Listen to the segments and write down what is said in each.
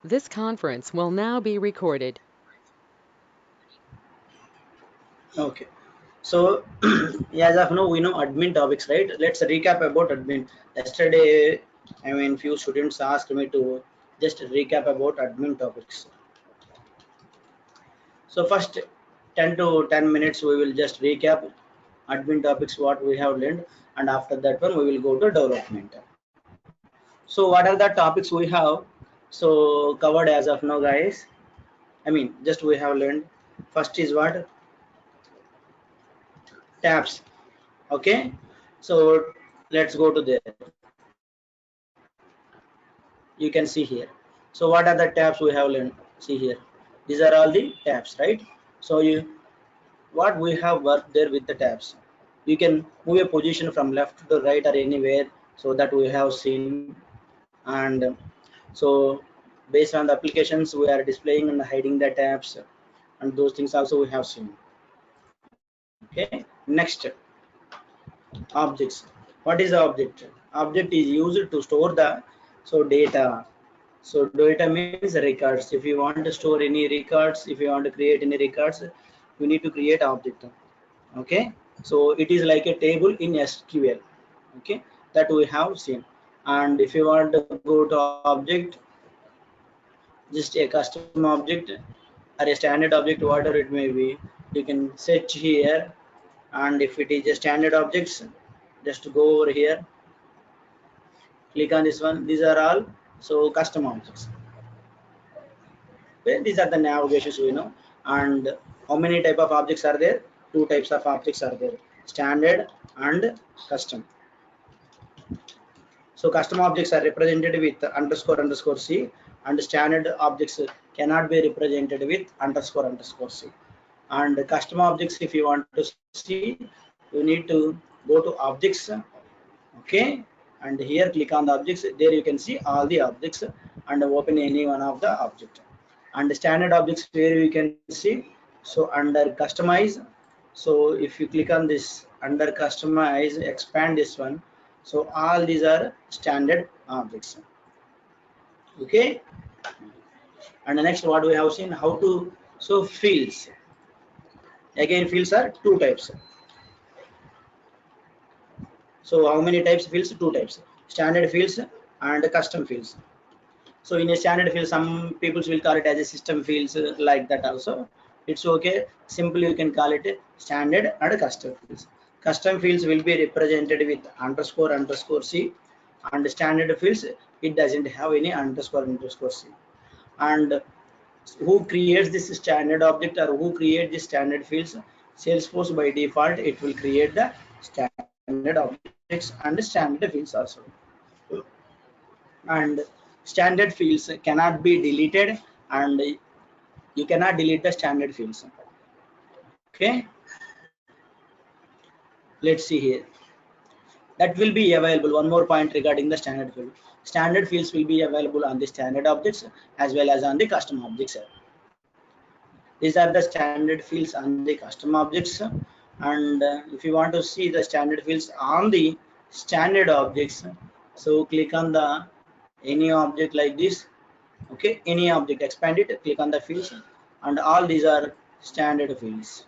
This conference will now be recorded. Okay. So as of now, we know admin topics, right? Let's recap about admin. Yesterday, few students asked me to just recap about admin topics. So first 10 to 10 minutes, we will just recap admin topics, what we have learned. And after that one, we will go to development. So what are the topics we have so covered as of now, guys? Just we have learned. First is what? Tabs. Okay. So let's go to there. You can see here. So what are the tabs we have learned? See here. These are all the tabs, right? So what we have worked there with the tabs. You can move a position from left to right or anywhere, so that we have seen. And so based on the applications we are displaying and hiding the tabs, and those things also we have seen. Okay. Next, objects. What is the object? Object is used to store the data. So data means records. If you want to store any records, if you want to create any records, you need to create object. Okay. So it is like a table in SQL. Okay, that we have seen. And if you want to go to object, just a custom object or a standard object, whatever it may be, you can search here. And if it is a standard objects, just go over here, click on this one. These are all custom objects. Okay, these are the navigations we know. And how many type of objects are there? Two types of objects are there: standard and custom. So custom objects are represented with underscore underscore C, and standard objects cannot be represented with underscore underscore C. And custom objects, if you want to see, you need to go to objects. Okay, and here click on the objects. There you can see all the objects and open any one of the object. And standard objects, where you can see, so under customize. So if you click on this under customize, expand this one, so all these are standard objects. Okay. And the next, what we have seen, how to fields. Again, fields are two types. So how many types fields? Two types: standard fields and custom fields. So in a standard field, some people will call it as a system fields, like that also. It's okay. Simply you can call it standard and custom fields. Custom fields will be represented with underscore underscore C, and standard fields, it doesn't have any underscore underscore C. And who creates this standard object, or who create the standard fields? Salesforce by default, it will create the standard objects and standard fields also. And standard fields cannot be deleted, and you cannot delete the standard fields. Okay, let's see here. That will be available. One more point regarding the standard field. Standard fields will be available on the standard objects as well as on the custom objects. These are the standard fields on the custom objects. And if you want to see the standard fields on the standard objects, so click on the any object like this. Okay, any object, expand it, click on the fields, and all these are standard fields.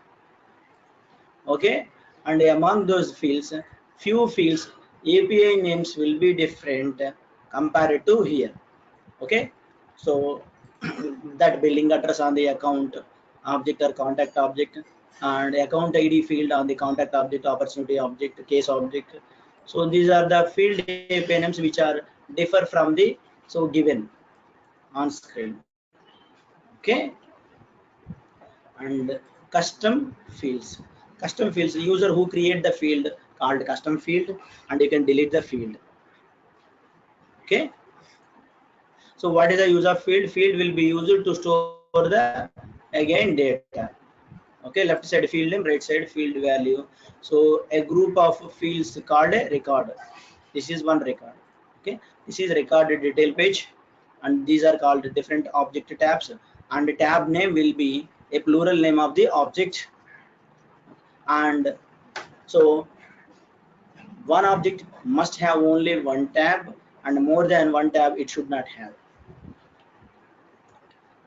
Okay, and among those fields, few fields API names will be different compared to here. Okay, so that billing address on the account object or contact object, and account ID field on the contact object, opportunity object, case object. So these are the field API names which are differ from the given on screen. Okay, and custom fields. Custom fields, user who create the field called custom field, and you can delete the field. Okay, so what is the use of field? Field will be used to store the again data. Okay, left side field name, right side field value. So a group of fields called a record. This is one record. Okay, this is record detail page, and these are called different object tabs. And the tab name will be a plural name of the object. And so one object must have only one tab, and more than one tab it should not have.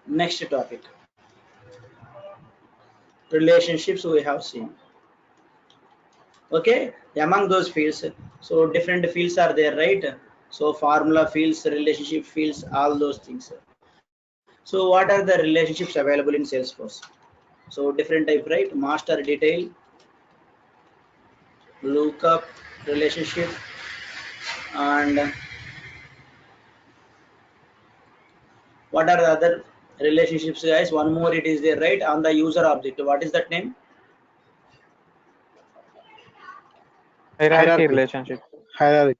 Next topic, relationships we have seen. Okay, among those fields, so different fields are there, right? So formula fields, relationship fields, all those things. So what are the relationships available in Salesforce? So different type, right? Master detail, lookup, relationship, and what are the other relationships, guys? One more it is there, right? On the user object. What is that name? Hierarchy Hierarchy. relationship. Hierarchy.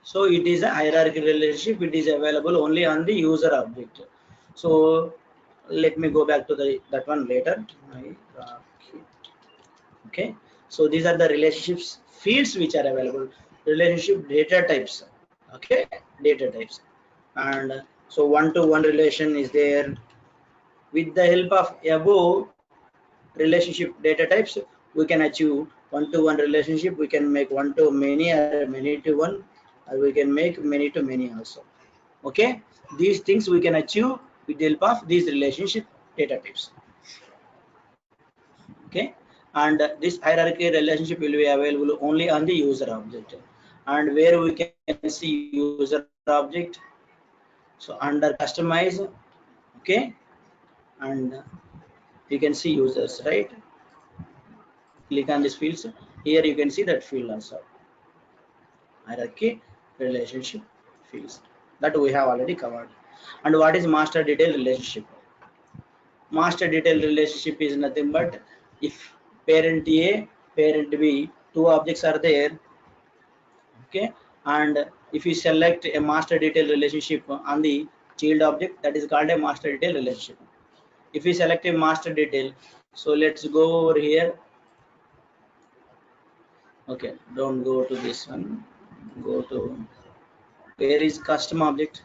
So it is a hierarchy relationship. It is available only on the user object. So let me go back to that one later. Okay. So these are the relationships fields which are available. Relationship data types. Okay, data types, and so one-to-one relation is there. With the help of above relationship data types, we can achieve one-to-one relationship. We can make one-to-many or many-to-one, or we can make many-to-many also. Okay, these things we can achieve with the help of these relationship data types. Okay, and this hierarchy relationship will be available only on the user object, and where we can see user object. So under customize, okay, and you can see users, right? Click on this fields. Here you can see that field also, hierarchy relationship fields, that we have already covered. And what is master detail relationship? Master detail relationship is nothing but if parent A, parent B, two objects are there, okay, and if you select a master detail relationship on the child object, that is called a master detail relationship. If we select a master detail, so let's go over here. Okay, don't go to this one, go to where is custom object.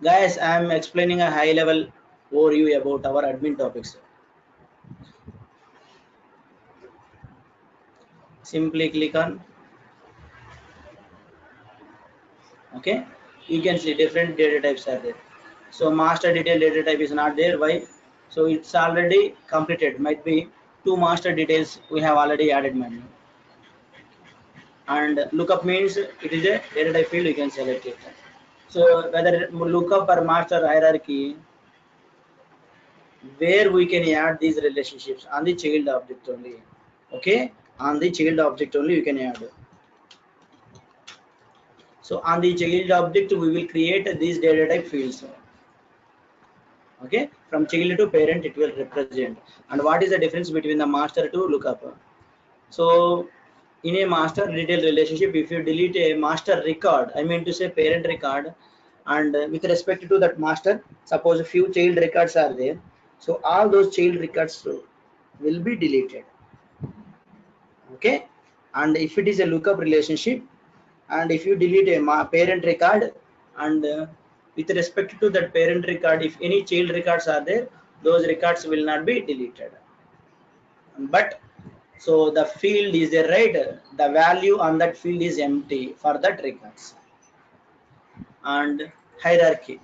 Guys, I am explaining a high level overview about our admin topics. Simply click on, okay, you can see different data types are there. So master detail data type is not there. Why? So it's already completed. Might be two master details we have already added manually. And lookup means it is a data type field, you can select it. So whether lookup or master hierarchy, where we can add these relationships on the child object only. Okay, on the child object only you can add. So on the child object we will create these data type fields. Okay, from child to parent it will represent. And what is the difference between the master to lookup? So in a master detail relationship, if you delete a master record, I mean to say parent record, and with respect to that master, suppose a few child records are there, so all those child records will be deleted. Okay, and if it is a lookup relationship, and if you delete a parent record, and with respect to that parent record, if any child records are there, those records will not be deleted. But so the field is there, right? The value on that field is empty for that records. And hierarchy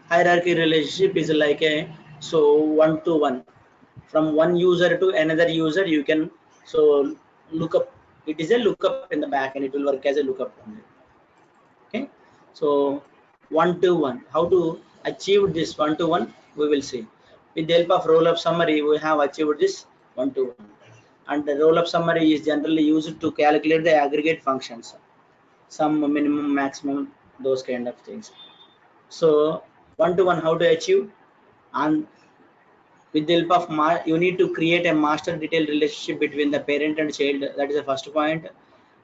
relationship is like a so one to one, from one user to another user you can so look up. It is a lookup in the back and it will work as a lookup only. Okay, so one to one, how to achieve this one to one we will see. With the help of roll up summary we have achieved this one to one, and the roll up summary is generally used to calculate the aggregate functions, some minimum maximum, those kind of things. So one to one how to achieve, and with the help of you need to create a master detail relationship between the parent and child. That is the first point.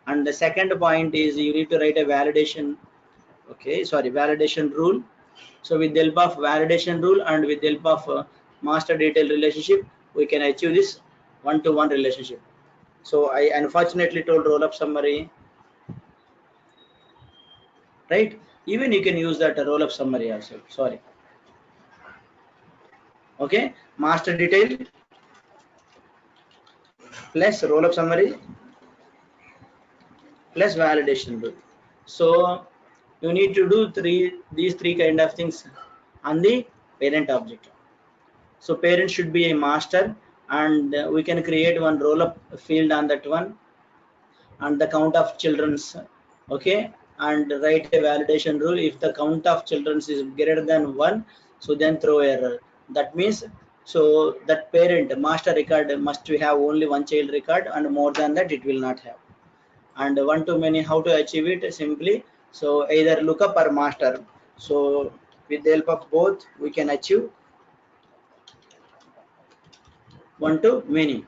And the second point is you need to write a validation, okay, sorry, validation rule. So with the help of validation rule and with the help of master detail relationship we can achieve this one-to-one relationship. So I unfortunately told roll up summary, right? Even you can use that roll up summary also, sorry. Okay, master detail plus roll up summary plus validation rule. So you need to do these three kind of things on the parent object. So parent should be a master, and we can create one roll up field on that one, and the count of children's. Okay, and write a validation rule. If the count of children's is greater than 1, so then throw error. That means, so that parent master record must have only one child record, and more than that it will not have. And one to many, how to achieve it? Simply, so either lookup or master. So with the help of both we can achieve one to many,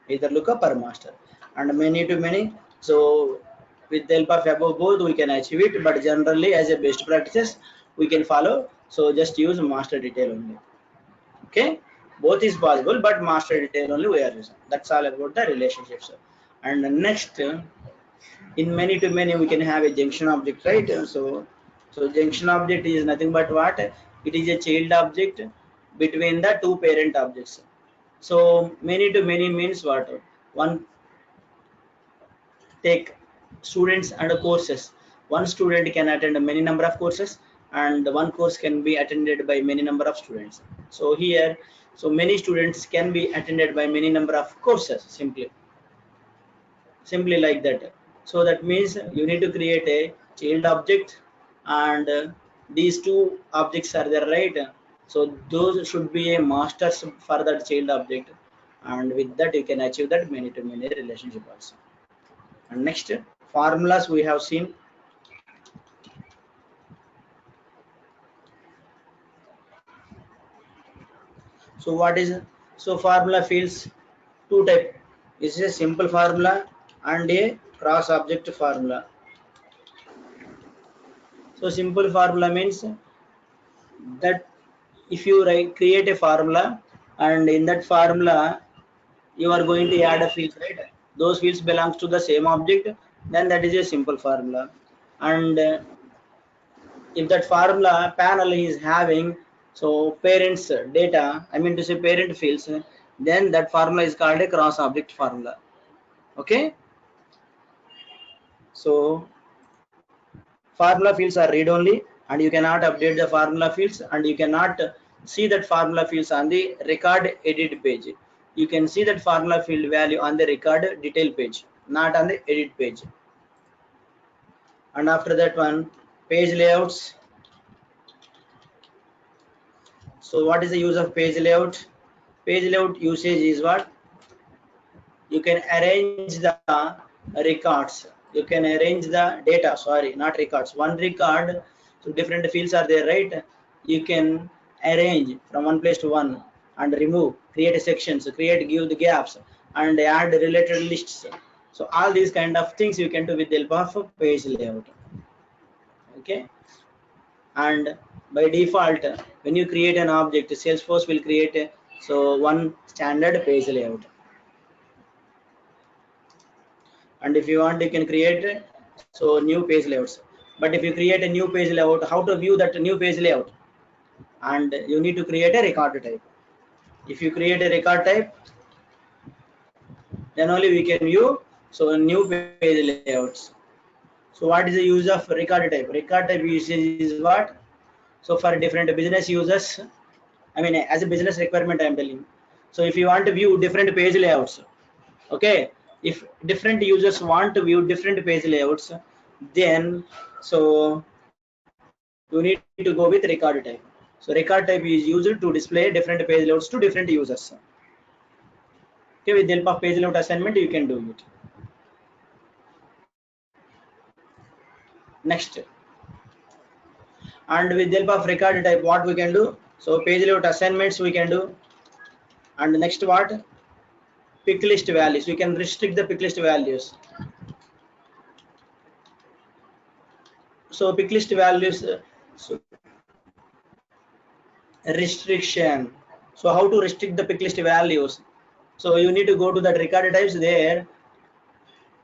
either lookup or master. And many to many, so with the help of above both we can achieve it, but generally as a best practices we can follow, so just use master detail only. Okay, both is possible, but master detail only we are using. That's all about the relationships. And next, in many to many we can have a junction object, right? So junction object is nothing but what? It is a child object between the two parent objects. So many to many means what? One, take students and courses. One student can attend many number of courses, and one course can be attended by many number of students. So here, so many students can be attended by many number of courses, simply like that. So that means you need to create a child object, and these two objects are there, right? So those should be a masters for that child object, and with that you can achieve that many to many relationship also. And next, formulas we have seen. So what is, so formula fields two type. This is a simple formula and a cross object formula. So simple formula means that if you create a formula, and in that formula you are going to add a field, right? Those fields belongs to the same object, then that is a simple formula. And if that formula panel is having, so parents data, I mean to say parent fields, then that formula is called a cross object formula. Okay, so formula fields are read only, and you cannot update the formula fields, and you cannot see that formula fields on the record edit page. You can see that formula field value on the record detail page, not on the edit page. And after that one, page layouts. So what is the use of page layout? Page layout usage is what? You can arrange the records, you can arrange the data, sorry, not records, one record. So different fields are there, right? You can arrange from one place to one, and remove, create sections, create, give the gaps, and add related lists. So all these kind of things you can do with the help of page layout. Okay, and by default when you create an object, Salesforce will create a, so one standard page layout. And if you want, you can create so new page layouts. But if you create a new page layout, how to view that new page layout? And you need to create a record type. If you create a record type, then only we can view so new page layouts. So what is the use of record type? Record type usage is what? So for different business users, I mean as a business requirement I am telling. So if you want to view different page layouts, okay, if different users want to view different page layouts, then so you need to go with record type. So record type is used to display different page layouts to different users. Okay, with the help of page layout assignment you can do it. Next, and with the help of record type what we can do? So page layout assignments we can do. And next, what? Pick list values, we can restrict the pick list values. So pick list values, so restriction. So how to restrict the pick list values? So you need to go to that record types there.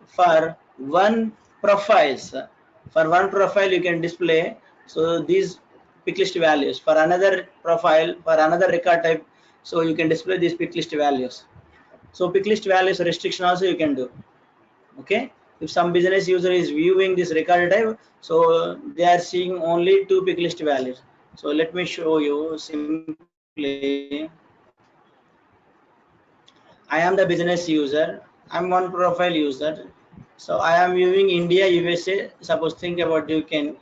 For one profiles, for one profile you can display so these pick list values. For another profile, for another record type, so you can display these pick list values. So pick list values restriction also you can do. Okay, If some business user is viewing this record type, so they are seeing only two pick list values. So let me show you simply. I am the business user. I'm one profile user. So I am viewing India, USA. Suppose think about you can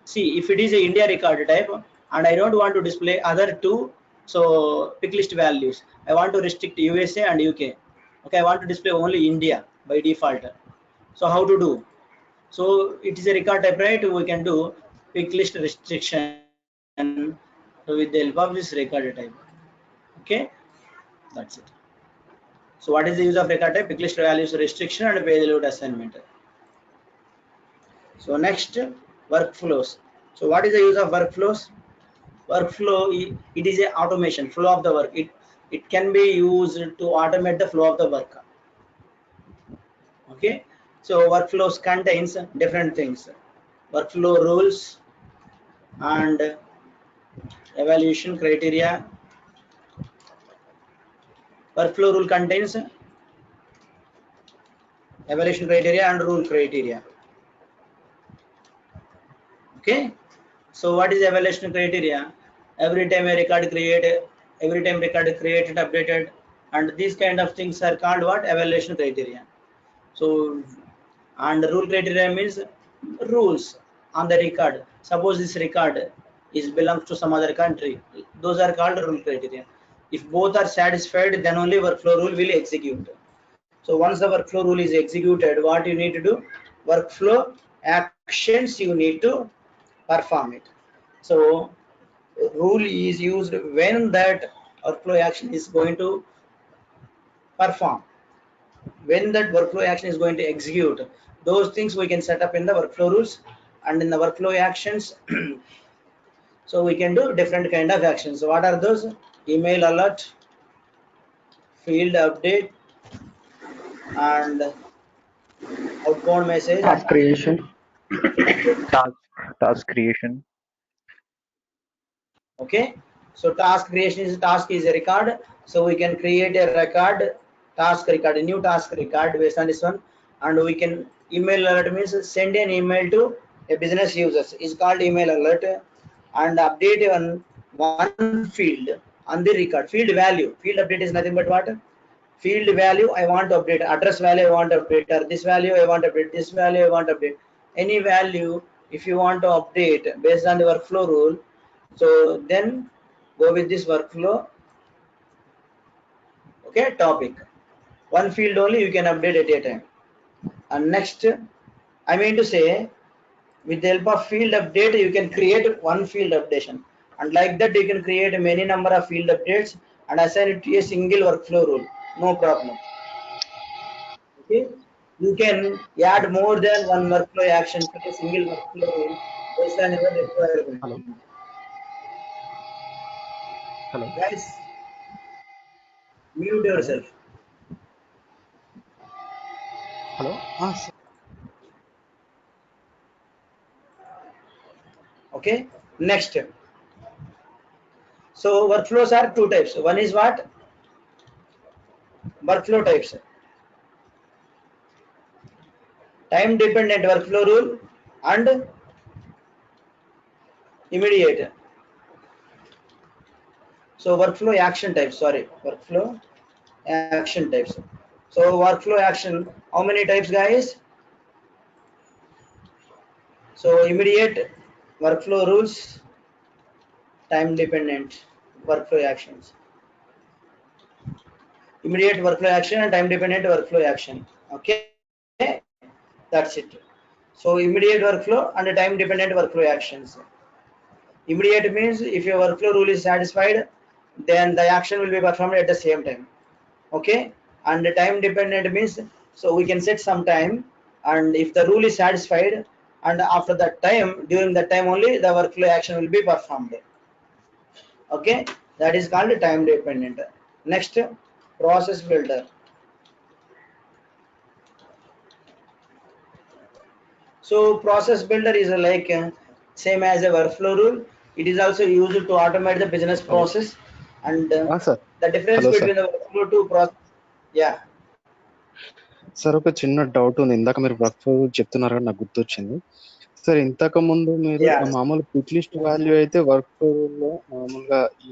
see if it is a India record type and I don't want to display other two so pick list values. I want to restrict USA and UK. Okay, I want to display only India by default. So how to do? So it is a record type, right? We can do pick list restriction with the help of this record type. Okay, that's it. So what is the use of record type? Pick list values restriction and page load assignment. So next, workflows. So what is the use of workflows? Workflow, it is a automation, flow of the work. It can be used to automate the flow of the work. Okay, so workflows contains different things. Workflow rules and evaluation criteria. Workflow rule contains evaluation criteria and rule criteria. Okay, so what is evaluation criteria? Every time a record created, every time record created, updated, and these kind of things are called what? Evaluation criteria. So, and rule criteria means rules on the record. Suppose this record is belongs to some other country. Those are called rule criteria. If both are satisfied, then only workflow rule will execute. So once the workflow rule is executed, what you need to do? Workflow actions you need to perform it. So rule is used when that workflow action is going to perform, when that workflow action is going to execute. Those things we can set up in the workflow rules and in the workflow actions. So we can do different kind of actions. So what are those? Email alert, field update, and outbound message. Task creation. task task creation. Okay, so task creation is a record, so we can create a record, task record, a new task record based on this one, and we can email alert means send an email to a business users is called email alert, and update one field on the record. Field value, field update is nothing but what? Field value I want to update, address value I want to update, or this value I want to update, this value I want to update. Any value if you want to update based on the workflow rule, so then go with this workflow. Okay, topic. One field only you can update at a time. And next, I mean to say, with the help of field update, you can create one field updation. And like that, you can create many number of field updates and assign it to a single workflow rule. No problem. Okay, you can add more than one workflow action to a single workflow rule based on your requirement. Hello. Hello. Guys, mute Hello. yourself. Hello. Sir. Okay, next. So workflows are two types. One is what? Workflow types. Time dependent workflow rule and immediate. So workflow action types, sorry, workflow action types. So workflow action, how many types guys? So immediate workflow rules, time dependent workflow actions. Immediate workflow action and time dependent workflow action. Okay, that's it. So immediate workflow and time dependent workflow actions. Immediate means if your workflow rule is satisfied, then the action will be performed at the same time. Okay, and the time dependent means so we can set some time, and if the rule is satisfied, and after that time, during that time only the workflow action will be performed. Okay, that is called time dependent. Next, process builder. So process builder is like same as a workflow rule. It is also used to automate the business Hello. process, and Sir. the difference Hello, sir. between the workflow to process. Yeah. Sir ఒక చిన్న doubt ఉంది. ఇందాక మీరు work flow చెప్తున్నారు కదా, నాకు గుర్తొచ్చింది. Sir ఇంతకు ముందు మీరు Yeah. మామూలు క్విక్ లిస్ట్ వాల్యూ అయితే వర్క్ ఫ్లోలో మామూలుగా ఈ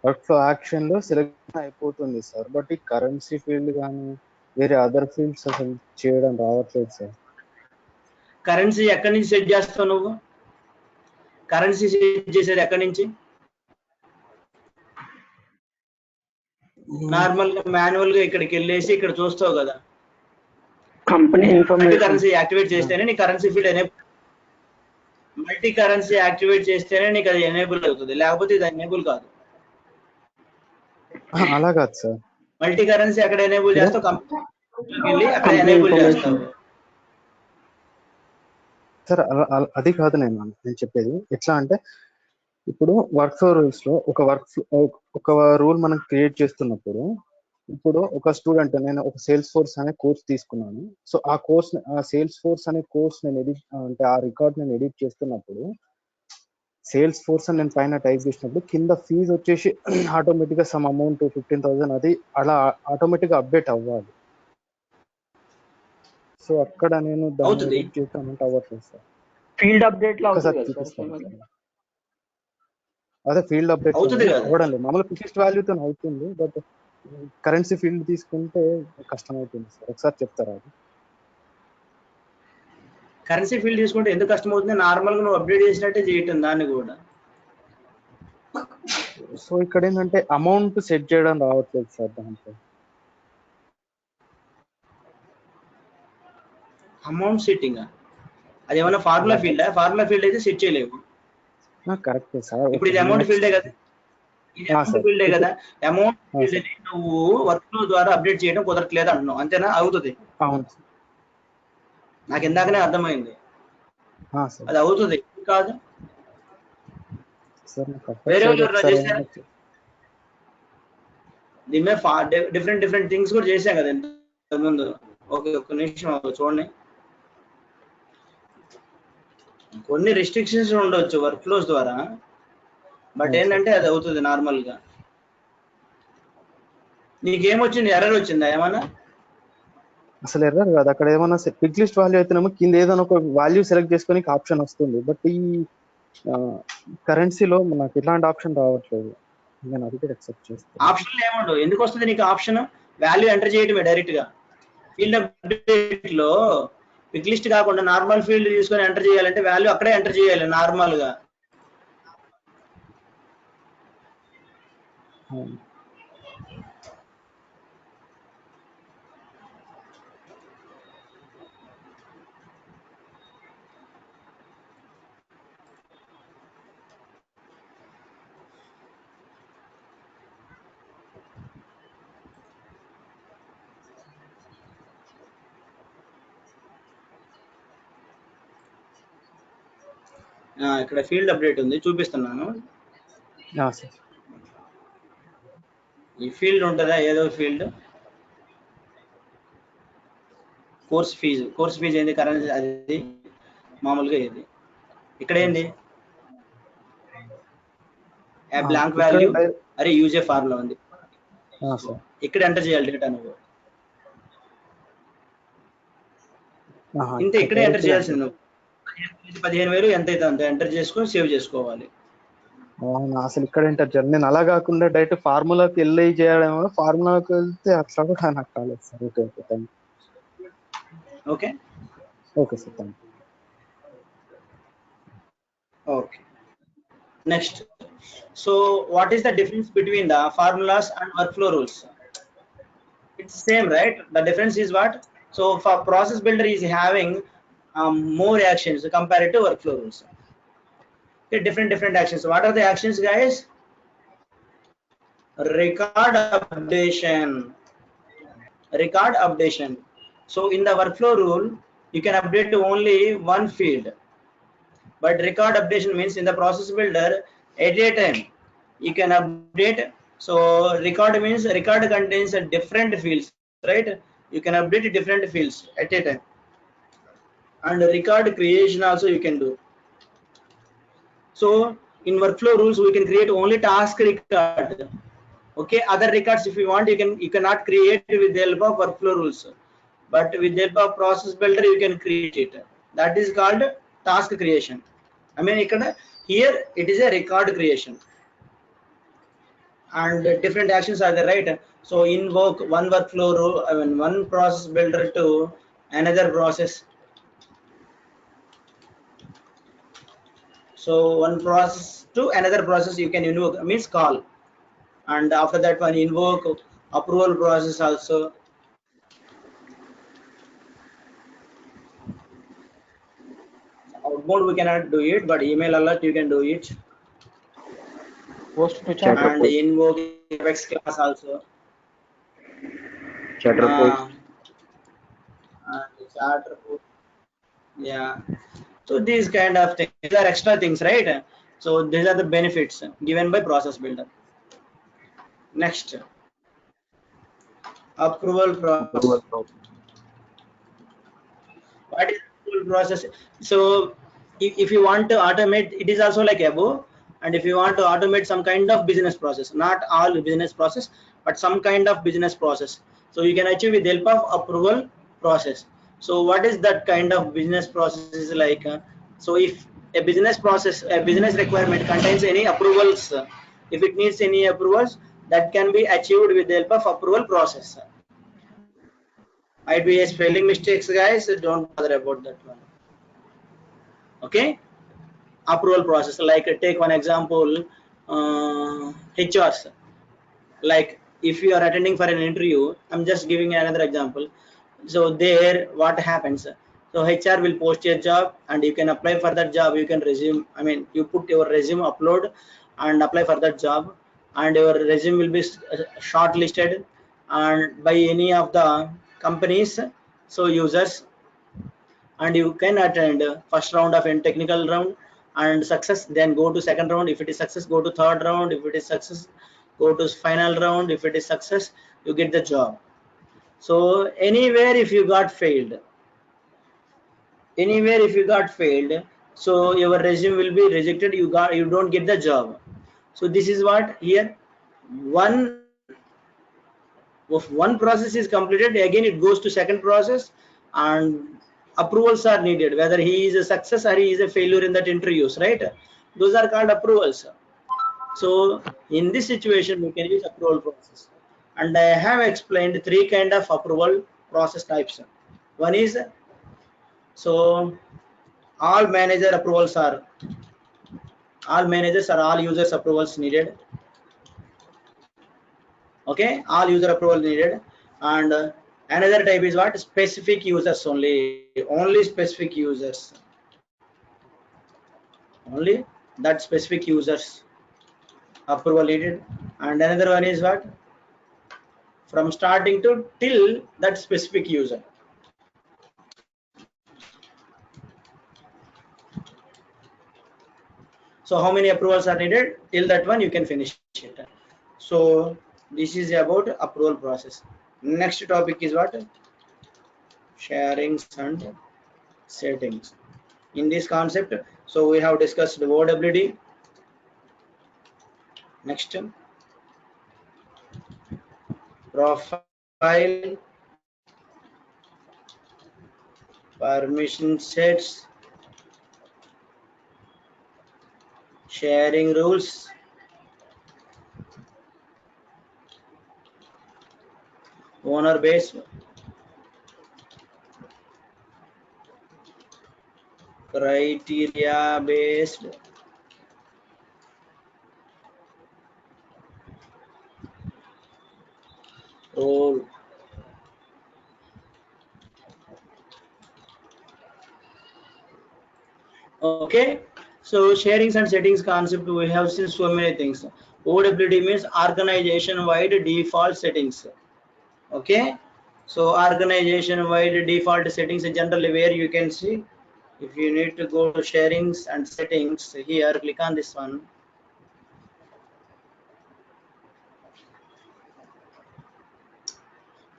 వర్క్ ఫ్లో యాక్షన్ లో సెలెక్ట్ అయిపోతుంది సార్. బట్ ఈ కరెన్సీ ఫీల్డ్ కానీ వేరే అదర్ ఫీల్డ్స్ అసలు చేయడం రావట్లేదు సార్. కరెన్సీ ఎక్కడి నుంచి సెట్ చేస్తావు నువ్వు? కరెన్సీ సెట్ చేసేది ఎక్కడి నుంచి? నార్మల్ గా మాన్యువల్ గా ఇక్కడికి వెళ్ళేసి ఇక్కడ చూస్తావు కదా, company multi information. Currency activate చేస్తేనే నీ currency field enable. Multi currency activate చేస్తేనే నీకు అది ఎనేబుల్ అవుతుంది, లేకపోతే ఇది ఎనేబుల్ కాదు. అలా కాదు సార్. మల్టీ కరెన్సీ అక్కడ ఎనేబుల్ చేస్తావు, కంపెనీకి వెళ్ళి అక్కడ కంపెనీ ఎనేబుల్ ఇన్ఫర్మేషన్. చేస్తావు. సార్ అది కాదు నేను చెప్పేది. ఎట్లా అంటే ఇప్పుడు వర్క్ ఫ్లో రూల్స్ లో ఒక రూల్ మనం క్రియేట్ చేస్తున్నప్పుడు, ఇప్పుడు ఒక స్టూడెంట్, నేను ఒక సేల్స్ ఫోర్స్ అనే కోర్స్ తీసుకున్నాను. సో ఆ సేల్స్ ఫోర్స్ అనే కోర్స్ నేను ఆ రికార్డ్ నేను ఎడిట్ చేస్తున్నప్పుడు, సేల్స్ ఫోర్స్ అని నేను పైన టైప్ చేసినప్పుడు కింద ఫీజు వచ్చేసి ఆటోమేటిక్ గా సమ్ అమౌంట్ 15,000 అది అలా ఆటోమేటిక్ గా అప్డేట్ అవ్వాలి. సో అక్కడ నేను దాన్ని ఎడిట్ చేస్తానంటే అవ్వట్లేదు సార్. ఫీల్డ్ అప్డేట్ లో ఒకసారి అవుతుంది కదా చూపిస్తాను. సార్. అదే ఫీల్డ్ అప్డేట్ అవుతుంది కదా. అవ్వడం లేదు. మామూలు ఫిక్స్డ్ వాల్యూతో అవుతుంది, బట్ కరెన్సీ ఫీల్డ్ తీసుకుంటే కష్టం అవుతుంది సార్. ఒకసారి చెప్తారా అది? కరెన్సీ ఫీల్డ్ తీసుకుంటే ఎందుకు కష్టం అవుతుంది? నార్మల్ గా నువ్వు అప్డేట్ చేసినట్టే చేయటం దాన్ని కూడా. సో ఇక్కడ ఏంటంటే అమౌంట్ సెట్ చేయడం రావట్లేదు సార్ దాంట్లో. అమౌంట్ సెట్టింగ్ అది ఏమైనా ఫార్ములా ఫీల్డ్? ఫార్ములా ఫీల్డ్ అయితే సెట్ చేయలేవు. కరెక్టే సార్. ఇప్పుడు ఇది అమౌంట్ ఫీల్డే కదా, ఇది అమౌంట్ ఫీల్డే కదా. అమౌంట్ ఫీల్డ్ నువ్వు వర్క్ ఫ్లో ద్వారా అప్డేట్ చేయడం కుదరట్లేదు అంటున్నావు, అంతేనా? అవుతుంది. అవును నాకు ఇందాకనే అర్థమైంది, సార్. అది అవుతుంది కాదు. సార్ వేరే వాళ్ళు చేశారు దీని మీద డిఫరెంట్ థింగ్స్ కూడా చేశాం కదా ఇంతకుముందు. ఒక్క నిమిషం చూడండి. కొన్ని రిస్ట్రిక్షన్స్ ఉండొచ్చు వర్క్ ఫ్లోస్ ద్వారా, బట్ ఏంటంటే అది అవుతుంది నార్మల్ గా. నీకేమొచ్చింది? ఎర్రర్ వచ్చిందా ఏమన్నా? అసలు ఎర్రర్ కాదు. అక్కడ ఏమన్నా క్విక్ లిస్ట్ వాల్యూ అయితేనేమో కింద ఏదైనా ఒక వాల్యూ సెలెక్ట్ చేసుకొని ఆప్షన్ వస్తుంది. బట్ ఈ కరెన్సీలో నాకు ఇలాంటి ఆప్షన్ రావట్లేదు. నేను అది కూడా ఎక్సెప్ట్ చేస్తాను. ఆప్షన్ ఏముండవు. ఎందుకు వస్తుంది నీకు ఆప్షన్? వాల్యూ ఎంటర్ చేయడమే డైరెక్ట్ గా. ఫీల్డ్ అప్డేట్ లో క్విక్ లిస్ట్ కాకుండా నార్మల్ ఫీల్డ్ తీసుకొని ఎంటర్ చేయాలంటే వాల్యూ అక్కడే ఎంటర్ చేయాలి నార్మల్ గా. ఇక్కడ ఫీల్డ్ అప్డేట్ ఉంది, చూపిస్తున్నాను. ఈ ఫీల్డ్ ఉంటుందా, ఏదో ఫీల్డ్ కోర్స్ ఫీజు ఏంది? కరెన్సీ అది మామూలుగా ఏది. ఇక్కడ ఏంది? బ్లాంక్ వాల్యూ, అరే యూజే ఫార్ములా ఉంది. ఇక్కడ ఎంటర్ చేయాలి డేటా నువ్వు. ఇంత ఇక్కడే ఎంటర్ చేయాల్సింది నువ్వు. 15,000 ఎంత అయితే అంత ఎంటర్ చేసుకొని సేవ్ చేసుకోవాలి. అసలు ఇక్కడ ఎంటర్ చేయాలి. నేను అలా కాకుండా డైరెక్ట్ ఫార్ములాకి వెళ్ళి చేయడం, ఫార్ములాకి వెళ్తే అట్లా కూడా నాకు కాలేదు sir. Okay sir, thank you. Okay, next. So what is the difference between the formulas and work flow rules? It's same, right? The difference is what? So for process builder is having more actions compared to workflow rules. Okay, different actions. What are the actions, guys? Record updation. So in the workflow rule you can update only one field, but record updation means in the process builder at a time you can update. So record means record contains a different fields, right? You can update different fields at a time, and record creation also you can do. So in workflow rules we can create only task record. Okay, other records if you want you cannot create with the help of workflow rules. but with the help of process builder you can create it. That is called task creation. I mean here it is a record creation, and different actions are there, right? So invoke one workflow rule, I mean one process builder to another process. So one process to another process you can invoke, means call, and after that one invoke approval process also. Outbound we cannot do it, but email alert you can do it, Post to chat. Chat and report. invoke Apex class also. Chat reports. And chat report. Yeah. So these kind of things, these are extra things, right? So these are the benefits given by process builder. Next, approval process. Approval process. What is approval process? So if you want to automate, it is also like above. And if you want to automate some kind of business process, not all business process, but some kind of business process, so you can achieve with the help of approval process. So what is that kind of business process is like? So if a business process, a business requirement contains any approvals, if it needs any approvals, that can be achieved with the help of approval process. Might be a spelling mistakes, guys, don't bother about that one. Okay, approval process, like take one example, HRs. Like if you are attending for an interview, I'm just giving another example. So there what happens, so HR will post your job and you can apply for that job. You can resume, I mean you put your resume, upload and apply for that job, and your resume will be shortlisted and by any of the companies, so users, and you can attend first round of a technical round and success, then go to second round. If it is success, go to third round. If it is success, go to final round. If it is success, you get the job. So anywhere if you got failed, so your resume will be rejected, you don't get the job. So this is what here, one if one process is completed, again it goes to second process, and approvals are needed, whether he is a success or he is a failure in that interviews, right? Those are called approvals. So in this situation we can use approval process, and I have explained three kind of approval process types. One is, so all manager approvals are, all managers or all users approvals needed. Okay, all user approval needed. And another type is what, specific users only specific users, only that specific users approval needed. And another one is what, from starting to till that specific user. So how many approvals are needed, till that one you can finish it. So this is about approval process. Next topic is what, sharings and settings. In this concept, so we have discussed the OWD. Next, profile, permission sets, sharing rules, owner base, criteria based, role. Okay, so sharings and settings concept, we have seen so many things. OWD means organization wide default settings. Okay, so organization wide default settings generally where you can see, if you need to go to sharings and settings, here click on this one.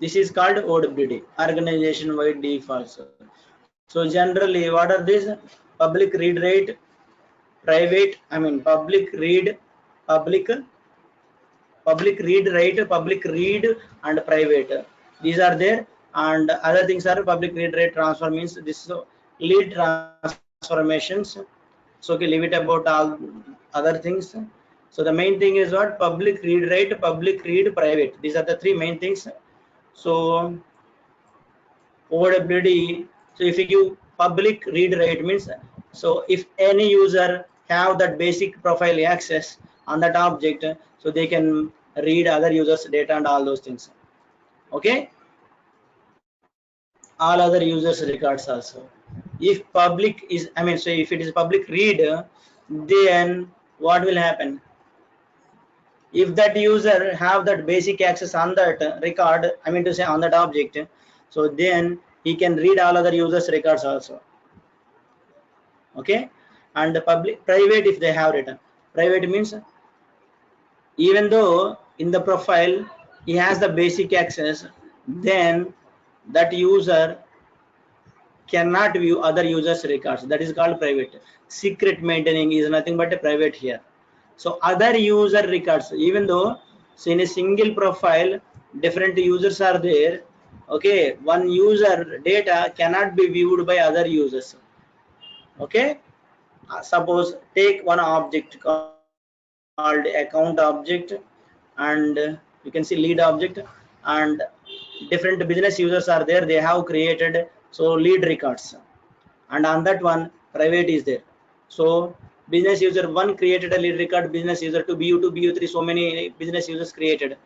This is called OWD, organization wide defaults. So generally what are these, public read write, private, I mean public read write, public read and private, these are there. and other things are public read write transfer means this is lead transformations. So okay, leave it about all other things. So the main thing is what? Public read write, public read private. These are the three main things. So OWD, so if you give public read write means, so if any user have that basic profile access on that object, so they can read other users data and all those things. Okay, all other users records also. If public is, I mean, so if it is public read, then what will happen? If that user have that basic access on that record, I mean to say on that object, so then he can read all other users records also. Okay, and the public private, if they have written private means, even though in the profile he has the basic access, then that user cannot view other users records. That is called private. Secret maintaining is nothing but a private here. So other user records, even though so in a single profile different users are there, okay, one user data cannot be viewed by other users. Okay, suppose take one object called account object, and you can see lead object, and different business users are there, they have created so lead records, and on that one private is there. So business user 1 created a lead record, business user 2, BU2, BU3, so many business users created.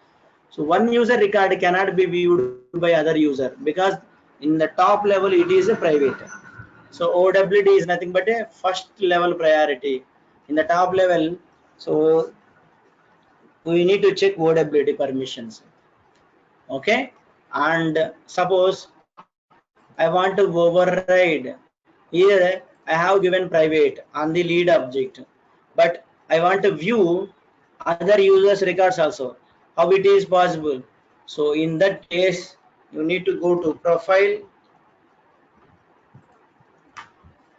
So one user record cannot be viewed by other user because in the top level it is a private. So OWD is nothing but a first level priority in the top level. So we need to check OWD permissions. Okay, and suppose I want to override. Here I have given private on the lead object, but I want to view other users records also. How it is possible? So in that case, you need to go to profile.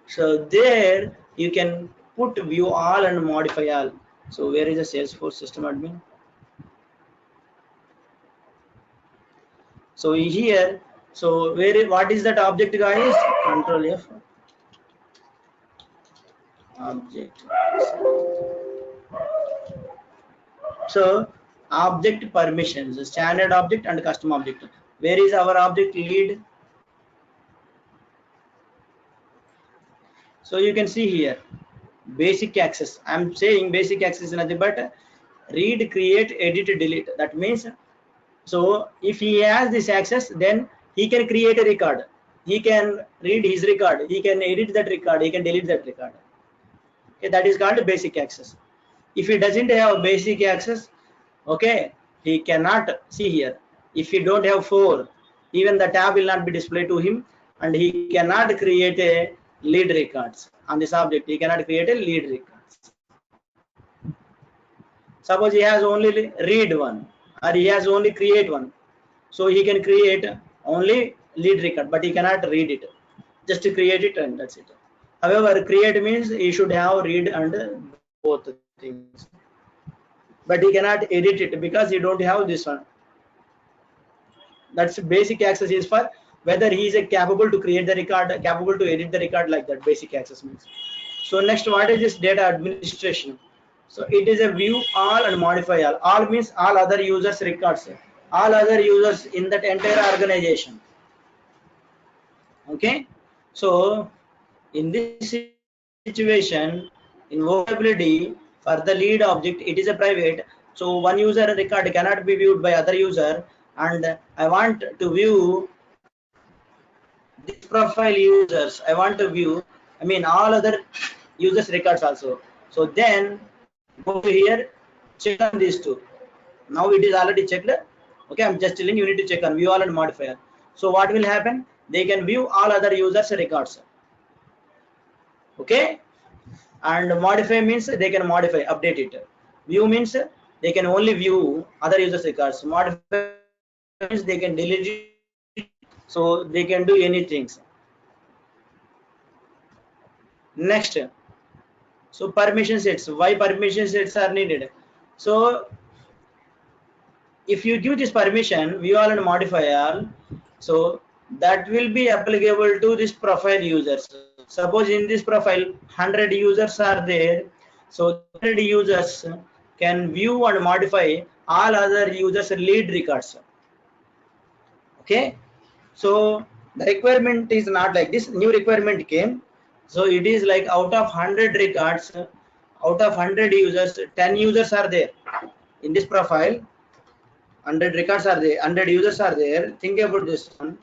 So there you can put view all and modify all. So where is the Salesforce system admin? So here, so what is that object, guys? Control F. Object. So object permissions, standard object and custom object. Where is our object lead? So you can see here basic access. I'm saying basic access is nothing but read, create, edit, delete. That means, so if he has this access, then he can create a record, he can read his record, he can edit that record, he can delete that record. Okay, that is called basic access. If he doesn't have basic access, okay, he cannot see here. If he don't have 4, even the tab will not be displayed to him, and he cannot create a lead records on this object. He cannot create a lead records. Suppose he has only read one, or he has only create one, so he can create only lead record, but he cannot read it. Just to create it and that's it. However, create means he should have read and both things, but he cannot edit it because he don't have this one. That's basic access is for whether he is capable to create the record, capable to edit the record, like that basic access means. So next, what is this data administration? So it is a view all and modify all. All means all other users records, all other users in that entire organization. Okay, so in this situation, in OWD for the lead object, it is a private. So one user record cannot be viewed by other user, and I want to view this profile users. I want to view, I mean all other users records also. So then go here, check on these two. Now it is already checked. Okay, I'm just telling you need to check on view all and modifier. So what will happen? They can view all other users records. Okay, and modify means they can modify, update it. View means they can only view other users records. Modify means they can delete it, so they can do anything. Next, so permission sets. Why permission sets are needed? So if you give this permission, view all and modify all, So that will be applicable to this profile users. Suppose in this profile 100 users are there, so 100 users can view and modify all other users lead records. Okay, so the requirement is not like this. New requirement came, so it is like out of 100 records, out of 100 users, 10 users are there in this profile. 100 records are there, 100 users are there. Think about this one.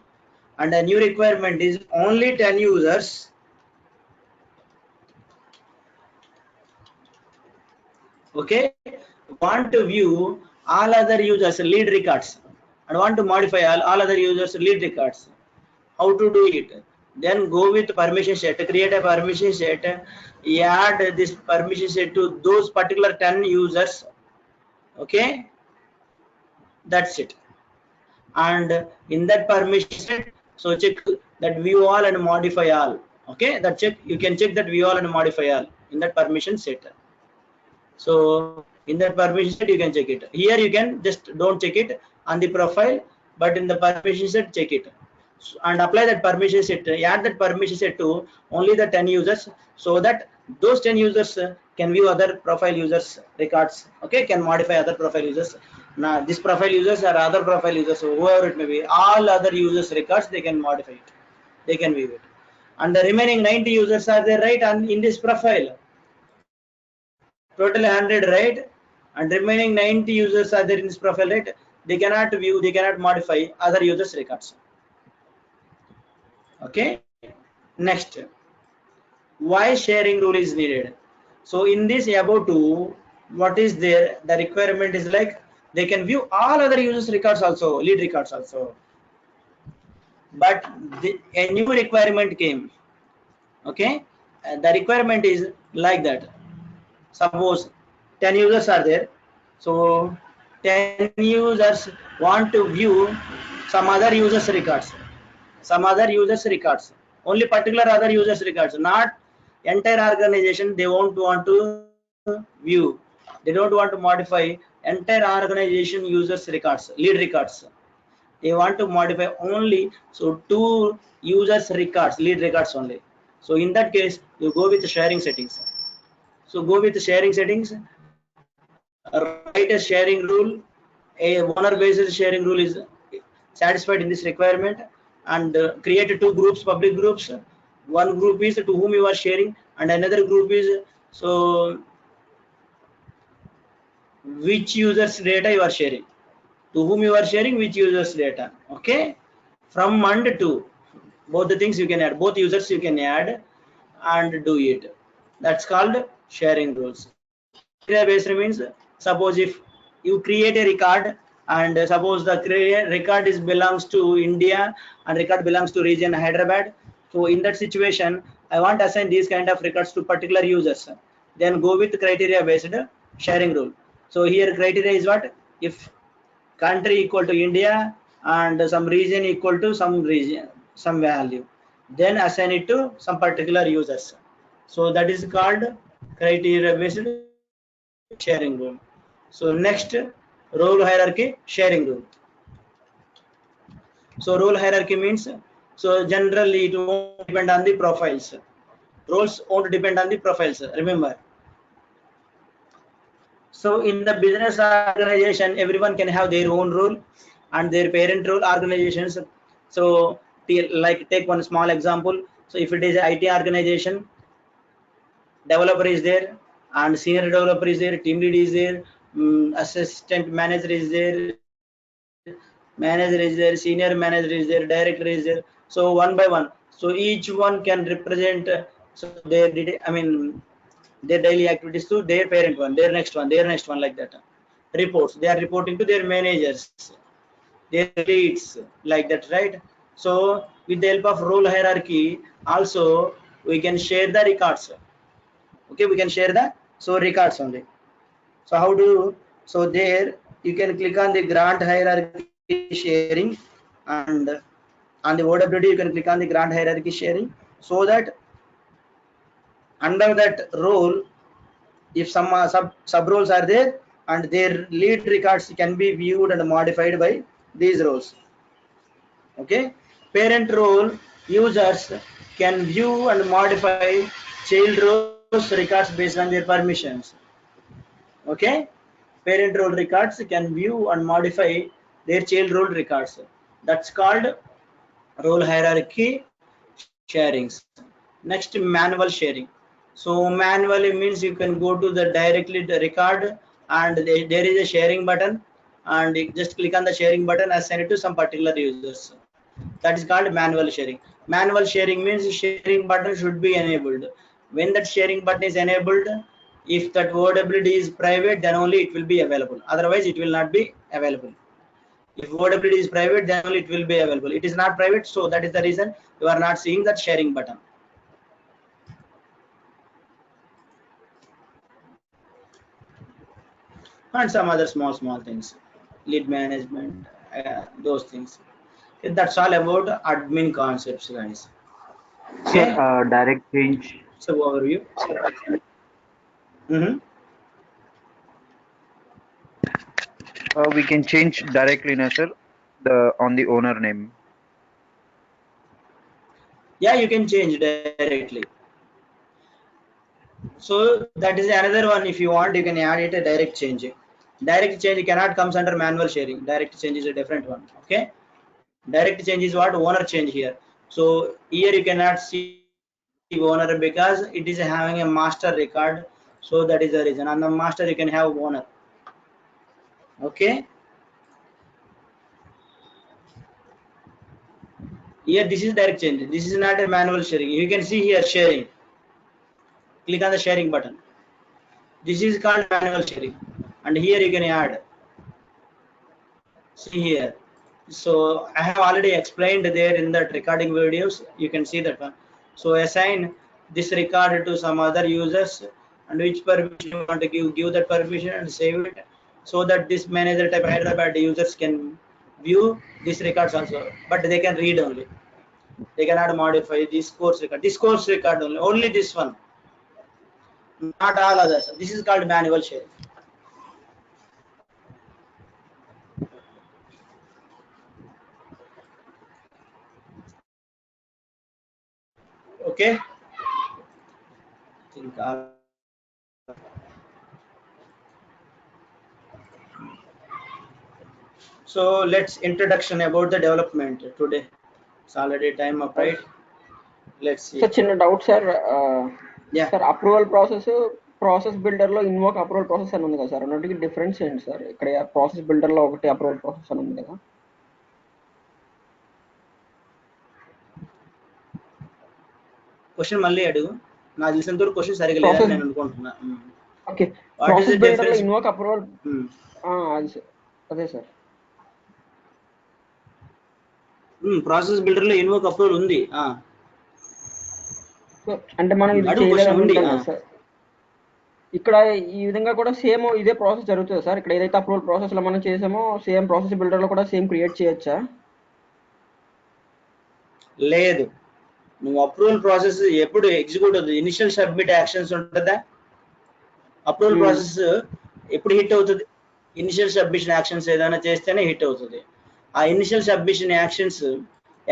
And a new requirement is only 10 users okay want to view all other users lead records and want to modify all other users lead records. How to do it? Then go with permission set, create a permission set, add this permission set to those particular 10 users. Okay, that's it. And in that permission set, so check that view all and modify all. Okay, that check, you can check that view all and modify all in that permission set. So in that permission set you can check it. Here you can just don't check it on the profile, but in the permission set check it. And apply that permission set, add that permission set to only the 10 users, so that those 10 users can view other profile users records. Okay, can modify other profile users. Now this profile users or other profile users, whoever it may be, all other users records they can modify it, they can view it. And the remaining 90 users are there, right, and in this profile total 100, right, and remaining 90 users are there in this profile, right, they cannot view, they cannot modify other users records. Okay, next, why sharing rule is needed? So in this above two, what is there, the requirement is like they can view all other users records also, lead records also, but a new requirement came. Okay, the requirement is like that. Suppose 10 users are there, so 10 users want to view some other users records, only particular other users records, not entire organization. They won't want to view, they don't want to modify entire organization users records, lead records. They want to modify only so 2 users records, lead records only. So in that case you go with the sharing settings. So go with the sharing settings, write a sharing rule. A owner based sharing rule is satisfied in this requirement, and create 2 groups, public groups. One group is to whom you are sharing, and another group is so which users data you are sharing, to whom you are sharing, which users data. Okay, from and to, both the things you can add, both users you can add and do it. That's called sharing rules. Based means, suppose if you create a record and suppose the record is belongs to India and record belongs to region Hyderabad, so in that situation I want to assign these kind of records to particular users, then go with criteria based sharing rule. So here criteria is what, if country equal to India and some region equal to some region, some value, then assign it to some particular users. So that is called criteria based sharing rule. So next, role hierarchy sharing rule. So role hierarchy means, so generally it won't depend on the profiles. Roles won't depend on the profiles, remember. So in the business organization, everyone can have their own role and their parent role organizations. So like take one small example. So if it is an IT organization, developer is there and senior developer is there, team lead is there, assistant manager is there, senior manager is there, director is there. So one by one, so each one can represent so their their daily activities to their parent one, their next one, like that. Reports, they are reporting to their managers, their leads, like that, right? So with the help of role hierarchy also we can share the records. Okay, we can share the records only. So how do, so there you can click on the grant hierarchy sharing, and on the OWD you can click on the grant hierarchy sharing, so that under that role, if some sub roles are there and their lead records can be viewed and modified by these roles. Okay, parent role users can view and modify child roles records based on their permissions. Okay, parent role records can view and modify their child role records. That's called role hierarchy sharings. Next, manual sharing. So manually means you can go to the directly the record and there is a sharing button and you just click on the sharing button, assign it to some particular users. That is called manual sharing. Manual sharing means sharing button should be enabled. When that sharing button is enabled, if that OWD is private, then only it will be available. Otherwise, it will not be available. If OWD is private, then only it will be available. It is not private, so that is the reason you are not seeing that sharing button. And some other small things, lead management, those things. That's all about admin concepts, guys. Sir, Okay, direct change. so overview. Mm-hmm. We can change directly, na sir, on the owner name. Yeah, you can change directly. So that is another one. If you want, you can add it a direct change. Direct change cannot comes under manual sharing. Direct change is a different one. Okay. Direct change is what owner change here. So here you cannot see owner because it is having a master record. So that is the reason. On the master you can have owner. Okay. Here this is direct change. This is not a manual sharing. You can see here sharing. Click on the sharing button. This is called manual sharing. And here you can add. See here. So I have already explained there in that recording videos. You can see that one. So assign this record to some other users and which permission you want to give that permission and save it so that this manager type Hyderabad users can view these records also, but they can read only. They cannot modify this course record. This course record only this one, not all others. This is called manual sharing. Okay. So let's introduction about the development today. It's already time up, right? Let's see. Sir చిన్న doubt sir Yeah. Sir approval process builder లో invoke approval process అని ఉంది కదా sir రెండింటికి difference ఏంటి sir ఇక్కడ process builder లో ఒకటి అప్రూవల్ ప్రాసెస్ అని ఉంది కదా క్వశ్చన్ మళ్ళీ అడుగు నాకు తెలిసినంత వరకు క్వశ్చన్ సరిగా లేదని నేను అనుకుంటున్నా. Okay What is the process builder లో difference? ఇన్వోక్ అప్రూవల్ అది సార్ అదే సార్ ప్రాసెస్ బిల్డర్ లో ఇన్వోక్ అప్రూవల్ ఉంది. అంటే మనం ఇది అడుగు క్వశ్చన్ ఉంది. చేయలేదు సార్ ఇక్కడ ఈ విధంగా కూడా సేమ్ ఇదే ప్రాసెస్ జరుగుతుంది సార్ ఇక్కడ ఏదైతే అప్రూవల్ ప్రాసెస్ లో మనం చేసామో సేమ్ ప్రాసెస్ బిల్డర్ లో కూడా సేమ్ క్రియేట్ చేయొచ్చా? లేదు, నువ్వు అప్రూవల్ ప్రాసెస్ ఎప్పుడు ఎగ్జిక్యూట్ అవుతుంది? ఇనిషియల్ సబ్మిట్ యాక్షన్స్ ఉంటుందా? అప్రూవల్ ప్రాసెస్ ఎప్పుడు హిట్ అవుతుంది? ఇనిషియల్ సబ్మిషన్ యాక్షన్స్ ఏదైనా చేస్తేనే హిట్ అవుతుంది. ఆ ఇనిషియల్ సబ్మిషన్ యాక్షన్స్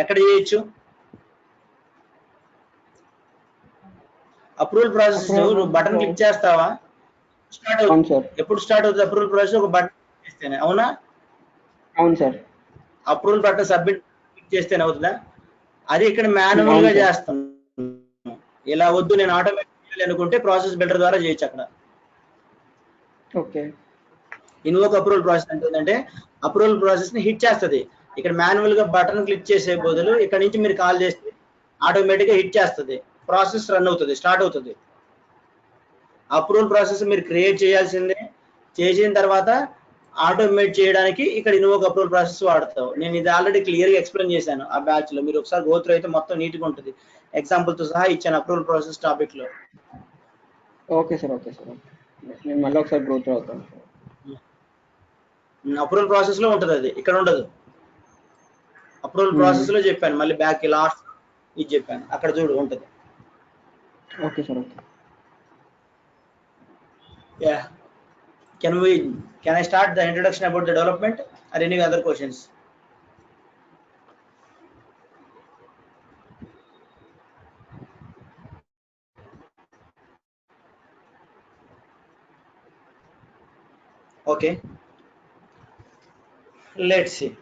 ఎక్కడ చేయొచ్చు? అప్రూవల్ ప్రాసెస్ నువ్వు బటన్ క్లిక్ చేస్తావా, స్టార్ట్ అవుతుంది. ఎప్పుడు స్టార్ట్ అవుతుంది అప్రూవల్ ప్రాసెస్? ఒక బటన్ చేస్తేనే, అవునా? అవును sir. Approval button submit click చేస్తేనే అవుతుందా? అది ఇక్కడ మాన్యువల్ గా చేస్తాం. ఇలా వద్దు నేను ఆటోమేటిక్ అనుకుంటే ప్రాసెస్ బిల్డర్ ద్వారా చేయొచ్చు. అక్కడ ఓకే. ఇన్వోక్ అప్రూవల్ ప్రాసెస్ అంటే ఏంటంటే అప్రూవల్ ప్రాసెస్ ని హిట్ చేస్తుంది. ఇక్కడ మాన్యువల్ గా బటన్ క్లిక్ చేసే బదులు ఇక్కడ నుంచి మీరు కాల్ చేస్తే ఆటోమేటిక్ గా హిట్ చేస్తుంది, ప్రాసెస్ రన్ అవుతుంది, స్టార్ట్ అవుతుంది. అప్రూవల్ ప్రాసెస్ మీరు క్రియేట్ చేయాల్సిందే. చేసిన తర్వాత ఆటోమేట్ చేయడానికి ఇక్కడ ఇన్వోక్ అప్రూవల్ ప్రాసెస్ వాడతావు. నేను ఇది ఆల్రెడీ క్లియర్ గా ఎక్స్ప్లెయిన్ చేశాను ఆ బ్యాచ్ లో. మీరు ఒకసారి గో త్రూ అయితే మొత్తం నీట్ గా ఉంటుంది. ఎగ్జాంపుల్ తో సహా ఇచ్చాను అప్రూవల్ ప్రాసెస్ టాపిక్ లో. ఓకే సార్, ఓకే సార్, నేను మళ్ళీ ఒకసారి గో త్రూ అవుతాను. అప్రూవల్ ప్రాసెస్ లో ఉంటుంది, అది ఇక్కడ ఉండదు. అప్రూవల్ ప్రాసెస్ లో చెప్పాను, మళ్ళీ బ్యాక్ లాస్ట్ ఇది చెప్పాను, అక్కడ చూడు ఉంటుంది. Okay sir, okay. Yeah. Can I start the introduction about the development or any other questions? Okay, let's see.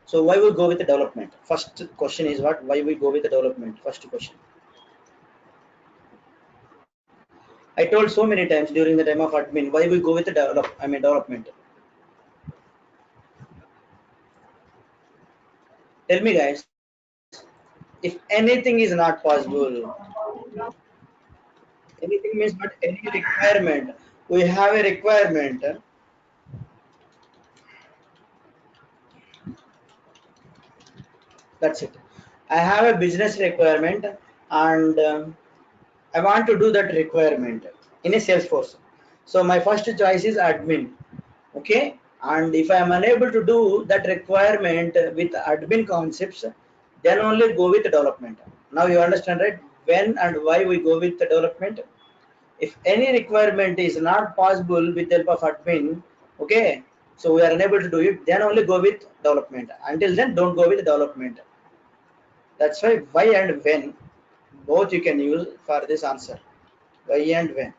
So why we go with the development? First question is what? Why we go with the development? First question. I told so many times during the time of admin why we go with the development. Tell me guys, if anything is not possible, anything means not any requirement. We have a requirement. That's it. I have a business requirement and I want to do that requirement in a Salesforce. So my first choice is admin. Okay, and if I am unable to do that requirement with admin concepts, then only go with development. Now you understand, right? When and why we go with the development. If any requirement is not possible with the help of admin, okay, so we are unable to do it, then only go with development. Until then, don't go with development. That's why and when both you can use for this answer. Why and when.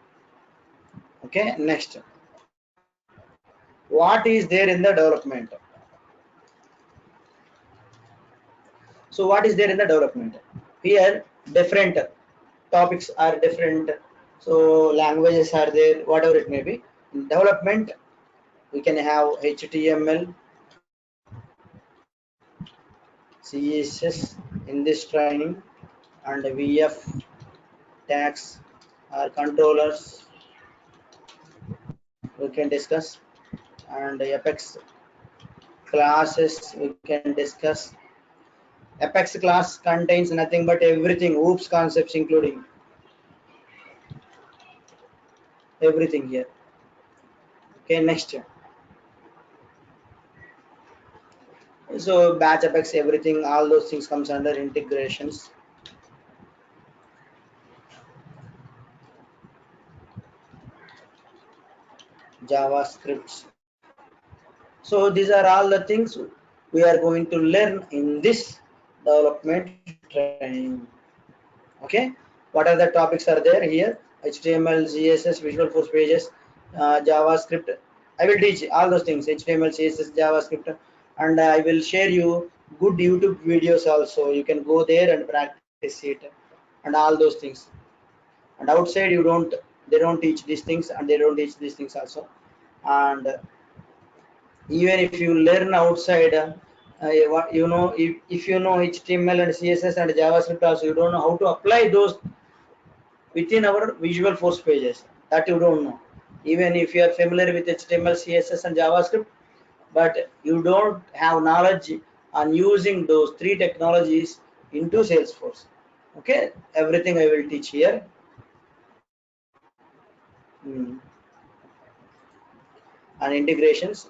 Okay, next. What is there in the development? So what is there in the development? Here different topics are different. So languages are there, whatever it may be. In development, we can have HTML, CSS in this training, and VF tags or controllers we can discuss, and Apex classes we can discuss. Apex class contains nothing but everything, OOPS concepts including everything here. Okay, next. So batch Apex, everything, all those things comes under integrations. JavaScripts. So these are all the things we are going to learn in this development training. Okay, what are the topics are there here? HTML, CSS, Visual Force pages, JavaScript. I will teach all those things, HTML, CSS, JavaScript, and I will share you good YouTube videos also. You can go there and practice it and all those things. And outside they don't teach these things and they don't teach these things also. And even if you learn outside, if you know HTML and CSS and JavaScript also, you don't know how to apply those within our Visual Force pages. That you don't know. Even if you are familiar with HTML, CSS, and JavaScript, but you don't have knowledge on using those three technologies into Salesforce. Okay, everything I will teach here. And integrations.